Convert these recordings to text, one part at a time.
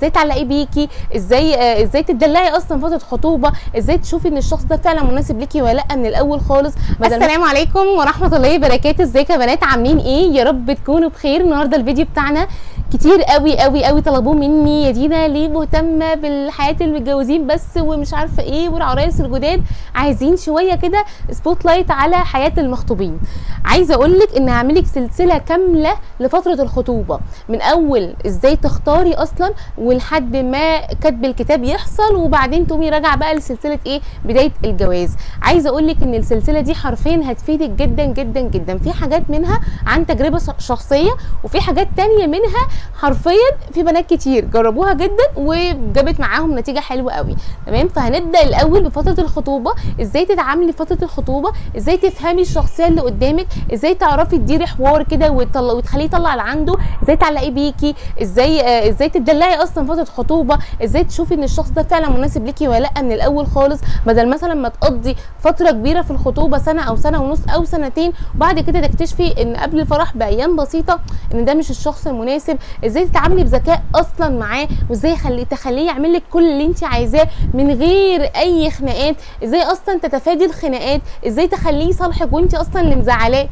ازاي تعلقي بيكي، ازاي تدلعي اصلا فتره خطوبه، ازاي تشوفي ان الشخص ده فعلا مناسب ليكي ولا لا من الاول خالص. السلام عليكم ورحمه الله وبركاته. ازيكم يا بنات، عاملين ايه؟ يا رب تكونوا بخير. النهارده الفيديو بتاعنا كتير قوي قوي قوي طلبوه مني، يا دينا ليه مهتمه بالحياه المتجوزين بس ومش عارفه ايه والعرايس الجداد، عايزين شويه كده سبوت لايت على حياه المخطوبين. عايزه اقول لك ان هعملك سلسله كامله لفتره الخطوبه، من اول ازاي تختاري اصلا ولحد ما كتب الكتاب يحصل، وبعدين تقومي راجعه بقى لسلسله ايه، بدايه الجواز. عايزه اقول لك ان السلسله دي حرفيا هتفيدك جدا جدا جدا. في حاجات منها عن تجربه شخصيه، وفي حاجات تانية منها حرفيا في بنات كتير جربوها جدا وجابت معاهم نتيجه حلوه قوي. تمام، فهنبدا الاول بفتره الخطوبه، ازاي تتعاملي في فتره الخطوبه، ازاي تفهمي الشخصيه اللي قدامك، ازاي تعرفي تديري حوار كده وتخليه يطلع اللي عنده، ازاي تعلقي بيكي، ازاي تدلعي اصلا فتره خطوبه، ازاي تشوفي ان الشخص ده فعلا مناسب ليكي ولا لا من الاول خالص، بدل مثلا ما تقضي فتره كبيره في الخطوبه، سنه او سنه ونص او سنتين، وبعد كده تكتشفي ان قبل الفرح بايام بسيطه ان ده مش الشخص المناسب. ازاي تتعاملي بذكاء اصلا معاه، وازاي تخليه يعمل لك كل اللي انت عايزاه من غير اي خناقات، ازاي اصلا تتفادي الخناقات، ازاي تخليه يصالحك وانت اصلا اللي مزعلاه.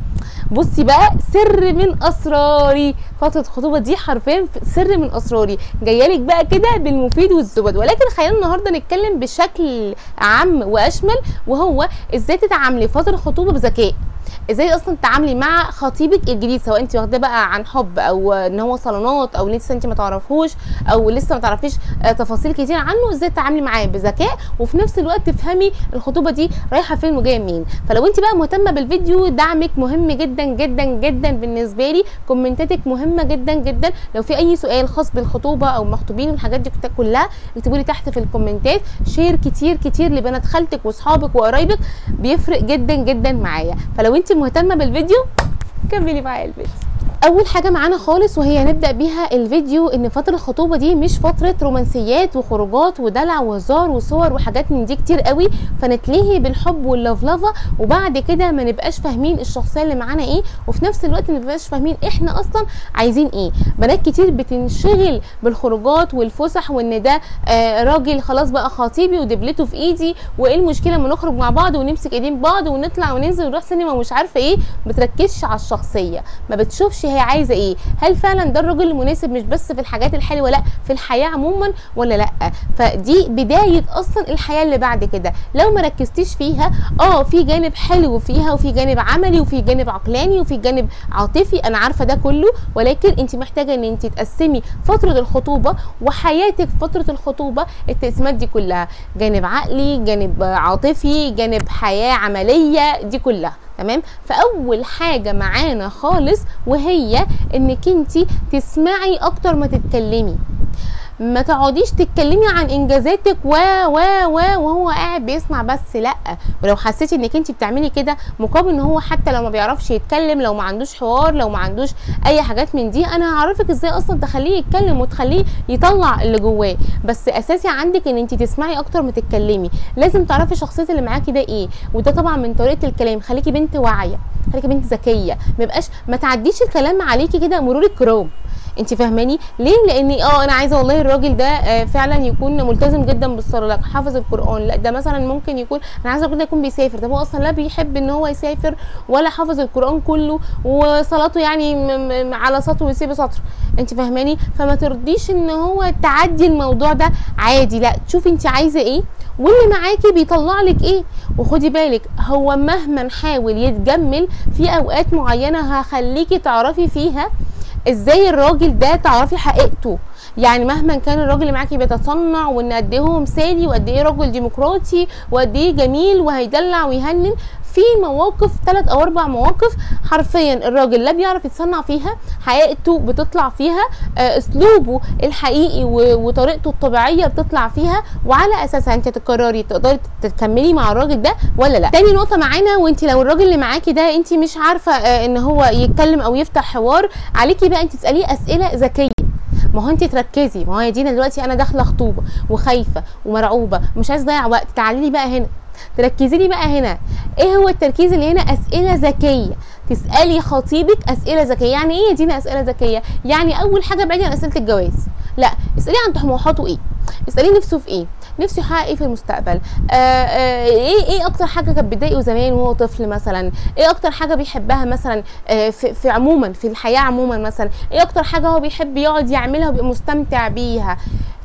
بصي بقى، سر من اسراري فتره الخطوبه دي، حرفيا سر من اسراري جايالك بقى كده بالمفيد والزبد. ولكن خلينا النهارده نتكلم بشكل عام واشمل، وهو ازاي تتعاملي فتره الخطوبه بذكاء، ازاي اصلا تتعاملي مع خطيبك الجديد، سواء انت واخده بقى عن حب او ان هو صالونات او لسه انت ما تعرفوش او لسه ما تعرفيش تفاصيل كتير عنه، ازاي تتعاملي معاه بذكاء، وفي نفس الوقت تفهمي الخطوبه دي رايحه فين وجايه منين. فلو انت بقى مهتمه بالفيديو، دعمك مهم جدا جدا جدا بالنسبه لي، كومنتاتك مهمه جدا جدا. لو في اي سؤال خاص بالخطوبه او مخطوبين والحاجات دي كلها اكتبوا لي تحت في الكومنتات. شير كتير كتير لبنات خالتك واصحابك وقرايبك، بيفرق جدا جدا معايا. فلو انت مهتمه بالفيديو كملي معايا الفيديو. اول حاجه معانا خالص وهي نبدا بيها الفيديو، ان فتره الخطوبه دي مش فتره رومانسيات وخروجات ودلع وهزار وصور وحاجات من دي كتير قوي، فنتلهي بالحب واللفلفه، وبعد كده ما نبقاش فاهمين الشخصيه اللي معانا ايه، وفي نفس الوقت ما نبقاش فاهمين احنا اصلا عايزين ايه. بنات كتير بتنشغل بالخروجات والفسح، وان ده راجل خلاص بقى خطيبي ودبلته في ايدي، وايه المشكله ما نخرج مع بعض ونمسك ايدين بعض ونطلع وننزل ونروح سينما ومش عارفه ايه. ما بتركزش على الشخصيه، ما بتشوفش هي عايزه ايه، هل فعلا ده الراجل المناسب مش بس في الحاجات الحلوه، لا في الحياه عموما ولا لا. فدي بدايه اصلا الحياه اللي بعد كده. لو ما ركزتيش فيها، في جانب حلو فيها، وفي جانب عملي، وفي جانب عقلاني، وفي جانب عاطفي، انا عارفه ده كله، ولكن انت محتاجه ان انت تقسمي فتره الخطوبه وحياتك فتره الخطوبه، التقسيمات دي كلها، جانب عقلي، جانب عاطفي، جانب حياه عمليه، دي كلها. تمام، فاول حاجه معانا خالص وهي انك انت تسمعي اكتر ما تتكلمي. ما تقعديش تتكلمي عن انجازاتك وهو قاعد بيسمع بس، لا. ولو حسيتي انك انت بتعملي كده مقابل ان هو حتى لو ما بيعرفش يتكلم، لو ما عندوش حوار، لو ما عندوش اي حاجات من دي، انا هعرفك ازاي اصلا تخليه يتكلم وتخليه يطلع اللي جواه. بس اساسي عندك ان انت تسمعي اكتر ما تتكلمي. لازم تعرفي شخصيه اللي معاكي ده ايه، وده طبعا من طريقه الكلام. خليكي بنت واعيه، خليكي بنت ذكيه، ما تعديش الكلام عليكي كده مرور الكرام. انت فاهماني ليه؟ لاني انا عايزه والله الراجل ده فعلا يكون ملتزم جدا بالصلاه، لا حافظ القران، لا ده مثلا ممكن يكون، انا عايزه الراجل ده يكون بيسافر، طب هو اصلا لا بيحب ان هو يسافر ولا حافظ القران كله، وصلاته يعني على سطر ويسيب سطر. انت فاهماني؟ فما ترضيش ان هو تعدي الموضوع ده عادي، لا تشوفي انت عايزه ايه واللي معاكي بيطلع لك ايه. وخدي بالك، هو مهما حاول يتجمل في اوقات معينه هخليكي تعرفي فيها ازاي الراجل ده تعرفي حقيقته. يعني مهما كان الراجل اللي معاكي بيتصنع وان قد ايه هو مثالي وقد ايه راجل ديمقراطي وقد ايه جميل وهيدلع ويهنن، في مواقف 3 أو 4 مواقف حرفيا الراجل لا بيعرف يتصنع فيها، حقيقته بتطلع فيها، اسلوبه الحقيقي وطريقته الطبيعيه بتطلع فيها، وعلى اساسها انت تقرري تقدري تكملي مع الراجل ده ولا لا. تاني نقطه معانا، وانت لو الراجل اللي معاكي ده انت مش عارفه ان هو يتكلم او يفتح حوار، عليكي بقى انت تساليه اسئله ذكيه. ما هو انت تركزي، ما هو يا دينا دلوقتي انا داخله خطوبه وخايفه ومرعوبه ومش عايزه اضيع وقت، تعالي لي بقى هنا، تركزي لي بقى هنا. ايه هو التركيز اللي هنا؟ اسئله ذكيه. تسالي خطيبك اسئله ذكيه. يعني ايه يا دينا اسئله ذكيه؟ يعني اول حاجه بعيدي عن اسئله الجواز، لا، اساليه عن طموحاته ايه، اساليه نفسه في ايه، نفسه يحقق ايه في المستقبل، ايه اكتر حاجه كانت بتضايقه زمان وهو طفل مثلا، ايه اكتر حاجه بيحبها مثلا في عموما في الحياه عموما، مثلا ايه اكتر حاجه هو بيحب يقعد يعملها وبيبقى مستمتع بيها.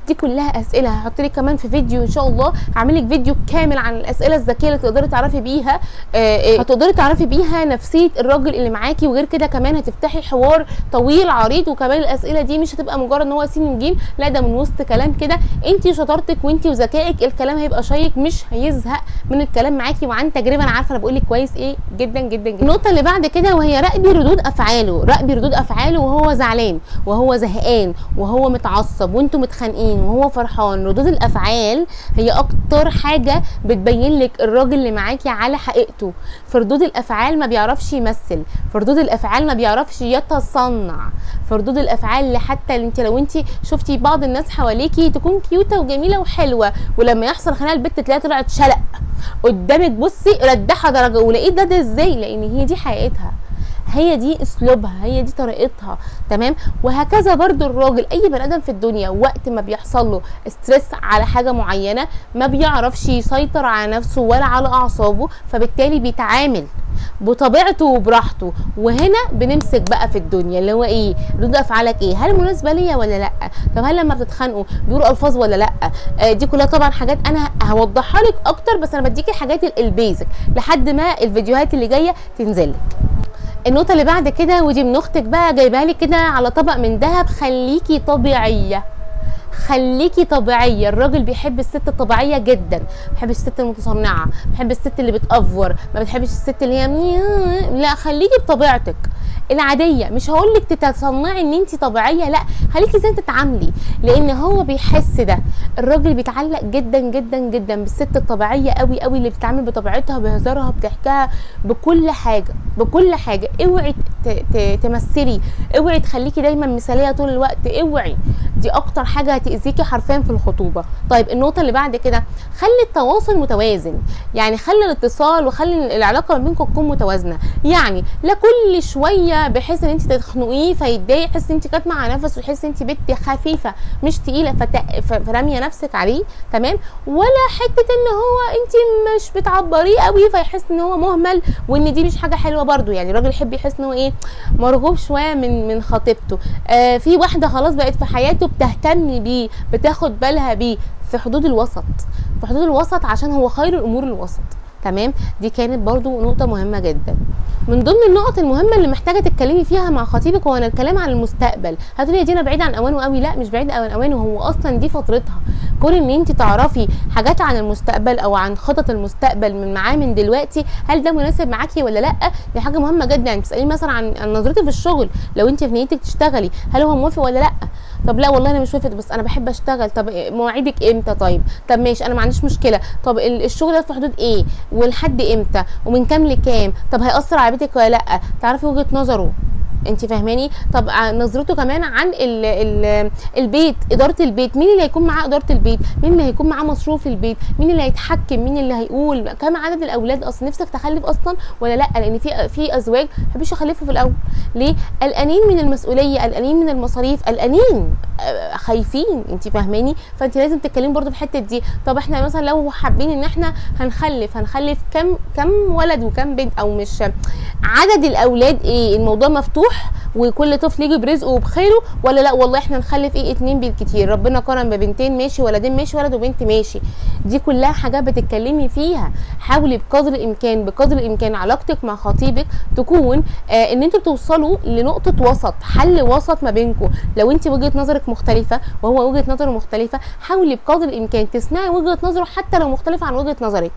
دي كلها اسئله هحط لك كمان في فيديو ان شاء الله، هعمل لك فيديو كامل عن الاسئله الذكيه اللي تقدري تعرفي بيها هتقدري تعرفي بيها نفسيه الراجل اللي معاكي. وغير كده كمان هتفتحي حوار طويل عريض، وكمان الاسئله دي مش هتبقى مجرد ان هو سين وجيم، لا ده من وسط كلام كده انت وشطارتك وانت وذكائك الكلام هيبقى شيق، مش هيزهق من الكلام معاكي، وعن تجربه انا عارفه انا بقول لك كويس ايه جدا جدا جدا. النقطه اللي بعد كده وهي راقبي ردود افعاله، راقبي ردود افعاله وهو زعلان وهو زهقان وهو متعصب وانتوا متخانقين وهو فرحان. ردود الافعال هي اكتر حاجه بتبين لك الراجل اللي معاكي على حقيقته. في ردود الافعال ما بيعرفش يمثل، في ردود الافعال ما بيعرفش يتصنع، في ردود الافعال اللي حتى انت لو انت شفتي بعض الناس حواليكي تكون كيوته وجميله وحلوه، ولما يحصل خناقه البت تلاقيها طلعت شلق قدامك، بصي ردحها درجه. ولقيت ده ازاي؟ لان هي دي حقيقتها، هي دي اسلوبها، هي دي طريقتها، تمام. وهكذا برضو الراجل، اي بني ادم في الدنيا وقت ما بيحصل له ستريس على حاجه معينه ما بيعرفش يسيطر على نفسه ولا على اعصابه، فبالتالي بيتعامل بطبيعته وبراحته. وهنا بنمسك بقى في الدنيا اللي هو ايه، ردود افعالك ايه، هل مناسبه ليا ولا لا، طب هل لما بتتخانقوا بيقولوا الفاظ ولا لا. دي كلها طبعا حاجات انا هوضحها لك اكتر، بس انا بديكي الحاجات البيزك لحد ما الفيديوهات اللي جايه تنزل لك. النقطه اللي بعد كده ودي من اختك بقى جايبها لك كده على طبق من ذهب، خليكي طبيعيه، خليكي طبيعيه. الراجل بيحب الست الطبيعيه جدا، ما بيحبش الست المتصنعه، بيحب الست اللي بتأفور، ما بتحبش الست اللي هي لا، خليكي بطبيعتك العاديه. مش هقول لك تتصنعي ان انت طبيعيه، لا، خليكي زي ما تتعاملي، لان هو بيحس ده. الراجل بيتعلق جدا جدا جدا بالست الطبيعيه قوي قوي، اللي بتتعامل بطبيعتها بهزارها بضحكها بكل حاجه بكل حاجه. اوعي تمثلي، اوعي تخليكي دايما مثاليه طول الوقت، اوعي، دي اكتر حاجه هتاذيكي حرفيا في الخطوبه. طيب النقطه اللي بعد كده، خلي التواصل متوازن، يعني خلي الاتصال وخلي العلاقه ما بينكم تكون متوازنه. يعني لا كل شويه بحيث ان انت تخنقيه فيتضايق، يحس ان انت كاتمه على نفس، ويحس ان انت بنت خفيفه مش تقيله فراميه نفسك عليه، تمام. ولا حته ان هو انت مش بتعبريه قوي فيحس ان هو مهمل، وان دي مش حاجه حلوه برده. يعني الراجل يحب يحس ان هو ايه، مرغوب شويه من خطيبته. في واحده خلاص بقت في حياته بتهتم بيه، بتاخد بالها بيه، في حدود الوسط، في حدود الوسط، عشان هو خير الامور الوسط، تمام. دي كانت برضو نقطه مهمه جدا. من ضمن النقط المهمه اللي محتاجه تتكلمي فيها مع خطيبك هو الكلام عن المستقبل. هتقولي يا دينا بعيد عن اوانه قوي، لا مش بعيد عن اوانه، هو اصلا دي فترتها. كون ان انت تعرفي حاجات عن المستقبل او عن خطط المستقبل من معاه من دلوقتي، هل ده مناسب معاكي ولا لا، دي حاجه مهمه جدا. يعني تساليه مثلا عن نظرته في الشغل، لو انت في نيتك تشتغلي هل هو موافق ولا لا. طب لا والله انا مش وافقت بس انا بحب اشتغل، طب مواعيدك امتى، طب ماشي انا ما عنديش مشكله، طب الشغل ده في حدود ايه ولحد امتى ومن كام لكام، طب هيأثر على بيتك ولا لا، تعرفي وجهه نظره، انت فاهماني. طب نظرته كمان عن البيت، اداره البيت، مين اللي هيكون معاه اداره البيت، مين اللي هيكون معاه مصروف البيت، مين اللي هيتحكم، مين اللي هيقول، كم عدد الاولاد، اصلا نفسك تخلف اصلا ولا لا، لان في ازواج ما بيحبوش يخلفوا في الاول، ليه؟ قلقانين من المسؤوليه، قلقانين من المصاريف، قلقانين، خايفين، انت فاهماني. فانت لازم تتكلمي برده في الحته دي. طب احنا مثلا لو حابين ان احنا هنخلف كم ولد وكم بنت، او مش عدد الاولاد ايه، الموضوع مفتوح وكل طفل يجي برزقه وبخيره، ولا لا والله احنا نخلف ايه 2 بالكتير، ربنا كرم ببنتين ماشي، ولدين ماشي، ولد وبنت ماشي. دي كلها حاجات بتتكلمي فيها. حاولي بقدر الامكان علاقتك مع خطيبك تكون ان انتوا توصلوا لنقطه وسط، حل وسط ما بينكم. لو انت وجهه نظرك مختلفه وهو وجهه نظره مختلفه، حاولي بقدر الامكان تسمعي وجهه نظره حتى لو مختلفه عن وجهه نظرك،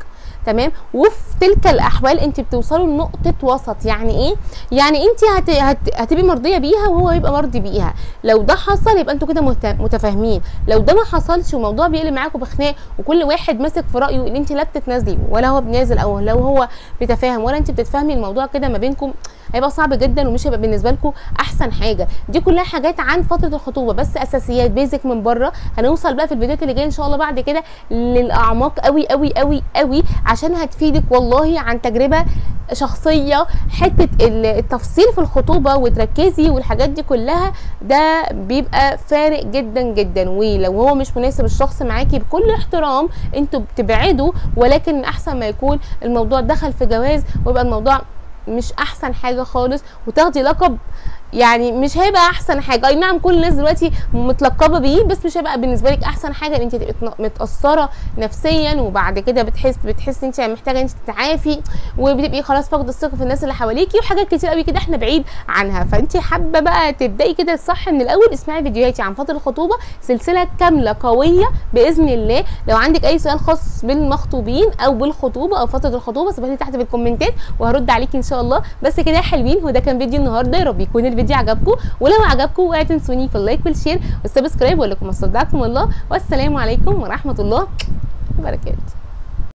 تمام. وفي تلك الاحوال انت بتوصلوا لنقطه وسط. يعني ايه؟ يعني انت هتبقي مرضيه بيها وهو هيبقى مرضي بيها. لو ده حصل يبقى انتوا كده متفاهمين. لو ده ما حصلش والموضوع بيقلب معاكم بخناق وكل واحد ماسك في رايه، ان انت لا بتتنازلي ولا هو بنازل، او لو هو بيتفاهم ولا انت بتتفاهمي، الموضوع كده ما بينكم هيبقى صعب جدا ومش هيبقى بالنسبه لكم احسن حاجه. دي كلها حاجات عن فتره الخطوبه، بس اساسيات بيزك من بره. هنوصل بقى في الفيديوهات اللي جايه ان شاء الله بعد كده للاعماق قوي قوي قوي قوي، عشان هتفيدك والله عن تجربه شخصيه. حته التفصيل في الخطوبه وتركزي والحاجات دي كلها، ده بيبقى فارق جدا جدا. ولو هو مش مناسب الشخص معاكي بكل احترام انتوا بتبعدوا، ولكن احسن ما يكون الموضوع دخل في جواز ويبقى الموضوع مش احسن حاجه خالص، وتاخدي لقب يعني مش هيبقى احسن حاجه. اي نعم كل الناس دلوقتي متلقبه بيه، بس مش هيبقى بالنسبه لك احسن حاجه ان انت تبقي متاثره نفسيا، وبعد كده بتحس انت محتاجه انت تتعافي، وبتبقي خلاص فاقده الثقه في الناس اللي حواليكي، وحاجات كتير قوي كده احنا بعيد عنها. فانت حابه بقى تبداي كده الصح من الاول، اسمعي فيديوهاتي عن فتره الخطوبه، سلسله كامله قويه باذن الله. لو عندك اي سؤال خاص بالمخطوبين او بالخطوبه او فتره الخطوبه سيبها لي تحت في الكومنتات وهرد عليكي ان شاء الله. بس كده يا حلوين، وده كان فيديو النهارده، يا رب يكون الفيديو عجبكم، ولو عجبكم اوعوا تنسوني في اللايك والشير والسبسكرايب، واقول لكم استودعكم الله، والسلام عليكم ورحمه الله وبركاته.